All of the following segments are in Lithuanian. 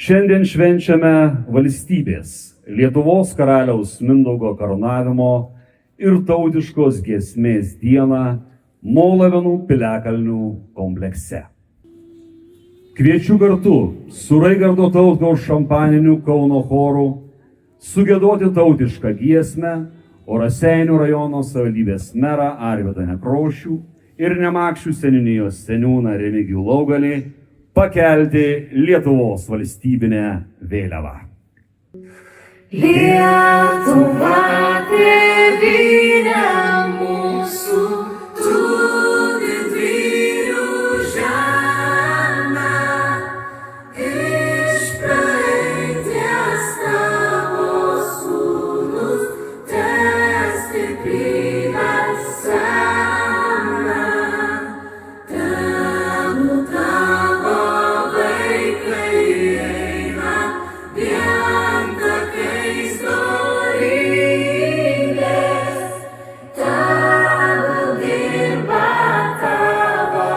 Šiandien švenčiame valstybės Lietuvos karaliaus Mindaugo karūnavimo ir tautiškos giesmės dieną Molavenų piliakalnių komplekse. Kviečiu kartu su Raigardo Tautgaus šampaniniu Kauno choru sugiedoti tautišką giesmę, o Raseinių rajono savivaldybės merą Arvydą Nekrošių ir Nemakščių seniūnijos seniūną Remigijų Laugalį pakelti Lietuvos valstybinę vėliavą. Lietuva tėvynė mūsų, tu didvyrių žemė, iš praeities tavo sūnus tęs stiprybę semia. Tegu tavo vaikai eina vien takais dorybės, tegu dirba tavo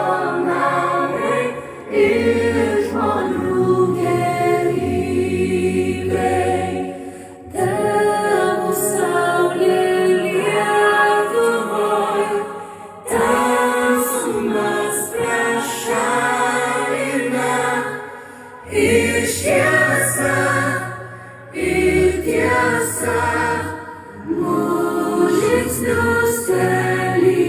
namai ir žmonių gėrybei. Tegu saulė Lietuvoj tamsumas prieš šalina ir šviesa, ir tiesa mūsų žingsnius telydi.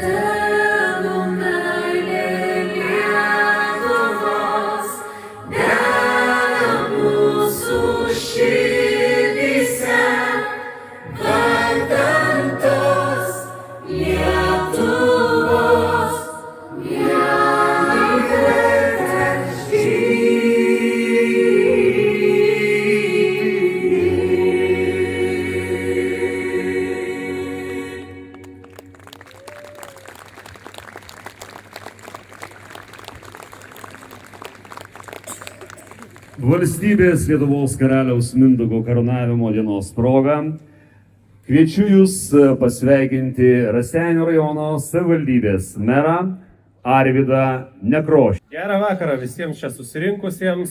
Tegu meilė Lietuvos dega mūsų širdyse, vardan tos Lietuvos Valstybės Lietuvos karaliaus Mindaugo karūnavimo dienos proga kviečiu Jūs pasveikinti Raseinių rajono savivaldybės merą Arvydą Nekrošių. Gerą vakarą visiems čia susirinkusiems.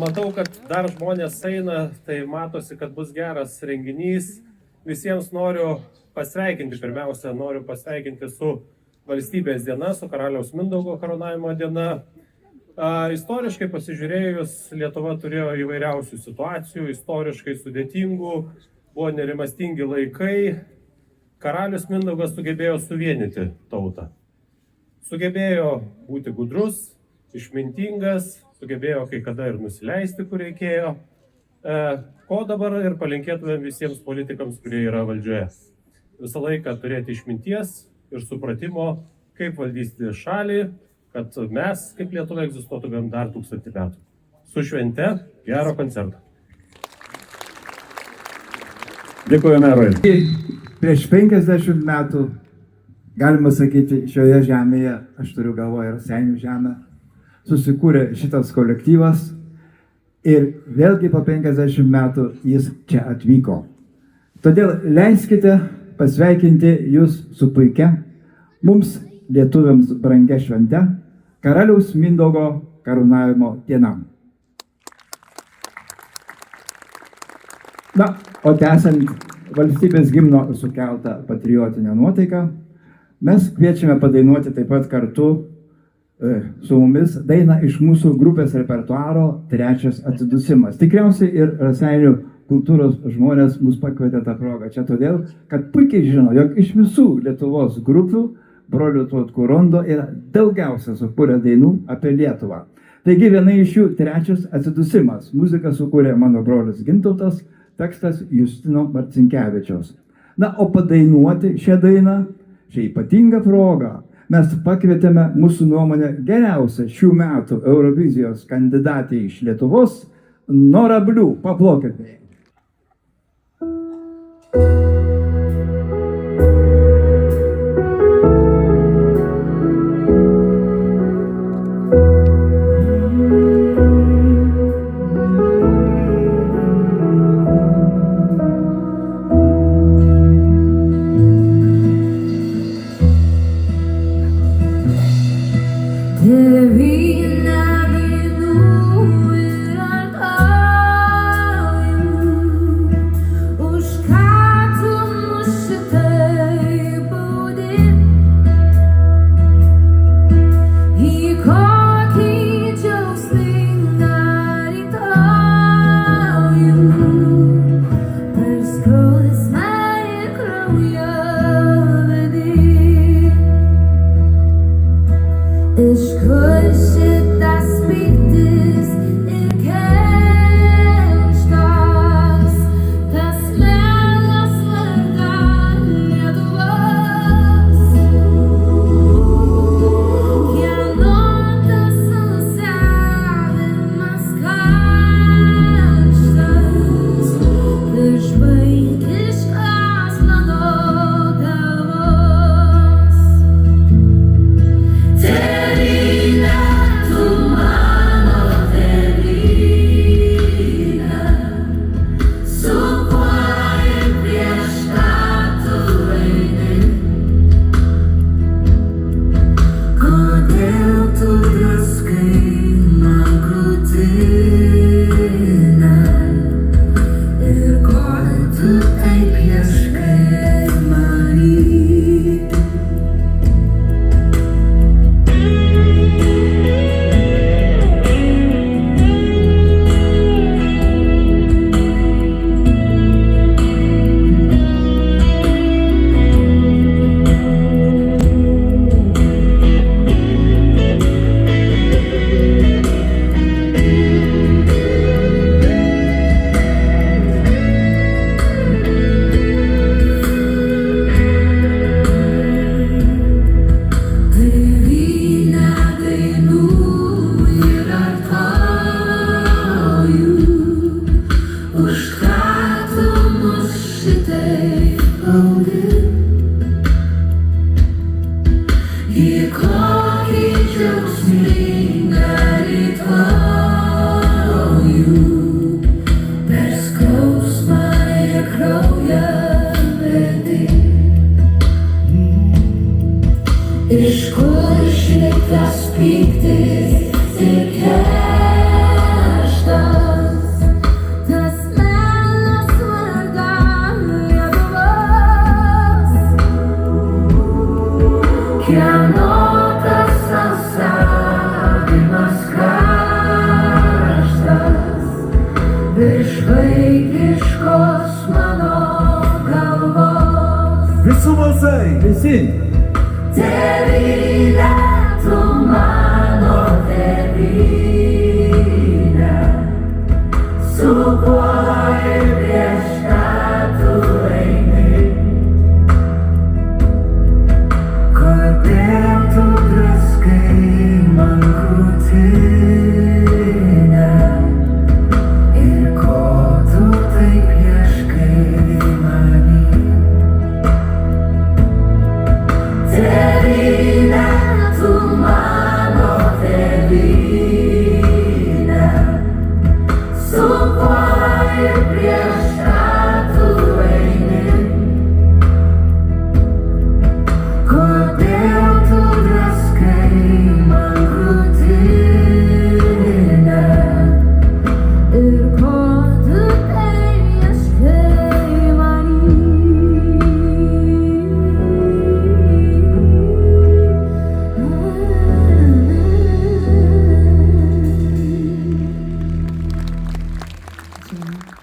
Matau, kad dar žmonės eina, tai matosi, kad bus geras renginys. Visiems noriu pasveikinti, pirmiausia, noriu pasveikinti su valstybės diena, su karaliaus Mindaugo karūnavimo diena. Istoriškai pasižiūrėjus, Lietuva turėjo įvairiausių situacijų, istoriškai sudėtingų, buvo nerimastingi laikai. Karalius Mindaugas sugebėjo suvienyti tautą. Sugebėjo būti gudrus, išmintingas, sugebėjo kai kada ir nusileisti, kur reikėjo. Ko dabar ir palinkėtumėm visiems politikams, kurie yra valdžioje. Visą laiką turėti išminties ir supratimo, kaip valdyti šalį, kad mes, kaip Lietuva, egzistuotumėm dar 1000 metų. Su švente, gero koncerto. Dėkuoju merui. Prieš 50 metų, galima sakyti, šioje žemėje, aš turiu galvoje Raseinių žemę, susikūrė šitas kolektyvas ir vėlgi po 50 metų jis čia atvyko. Todėl leiskite pasveikinti Jūs su puikia, mums lietuviams brangia švente, karaliaus Mindaugo karūnavimo diena. Na, o tęsiant valstybės himno sukeltą patriotinę nuotaiką, mes kviečiame padainuoti taip pat kartu su mumis dainą iš mūsų grupės repertuaro Trečias atsidusimas. Tikriausiai ir Raseinių kultūros žmonės mus pakvietė tą progą čia todėl, kad puikiai žino, jog iš visų Lietuvos grupių brolių Tautkų Rondo yra daugiausia sukūrę dainų apie Lietuvą. Taigi viena iš jų Trečias atsidusimas. Muziką sukūrė mano brolis Gintautas, tekstas Justino Marcinkevičiaus. Na, o padainuoti šią dainą, šią ypatingą progą, mes pakvietėme mūsų nuomonę geriausią šių metų Eurovizijos kandidatę iš Lietuvos, Nora Bliu. Paplokite. Tėvynę dainų ir altorių, už ką tu mus šitaip baudi, į kokį džiaugsmingą rytojų, per skausmą ir kraują vedi. Iš kur šitas pyktis ir kerštas, tas melas vardan Lietuvos? Kieno tas alsavimas karštas, virš vaikiškos mano galvos? Tėvyne, tu mano tėvyne, su kuo ir prieš ką tu eini? Kodėl tu draskai man krūtinę ir ko tu taip ieškai many? Tėvynę dainų ir altorių, už ką tu mus šitaip baudi, į kokį džiaugsmingą rytojų, per skausmą ir kraują vedi. Iš kur šitas pyktis ir kerštas, tas melas vardan Lietuvos? Kieno tas alsavimas karštas, virš vaikiškos mano galvos? Visų balsai, visi. Tėvyne, tu mano tėvyne, su kuo ir prieš ką tu eini? Kodėl tu draskai man krūtinę ir ko tu taip ieškai many? Tėvyne, tu mano tėvyne, su kuo ir prieš ką tu eini? Kodėl tu draskai man krūtinę ir ko tu taip ieškai many? Ačiū.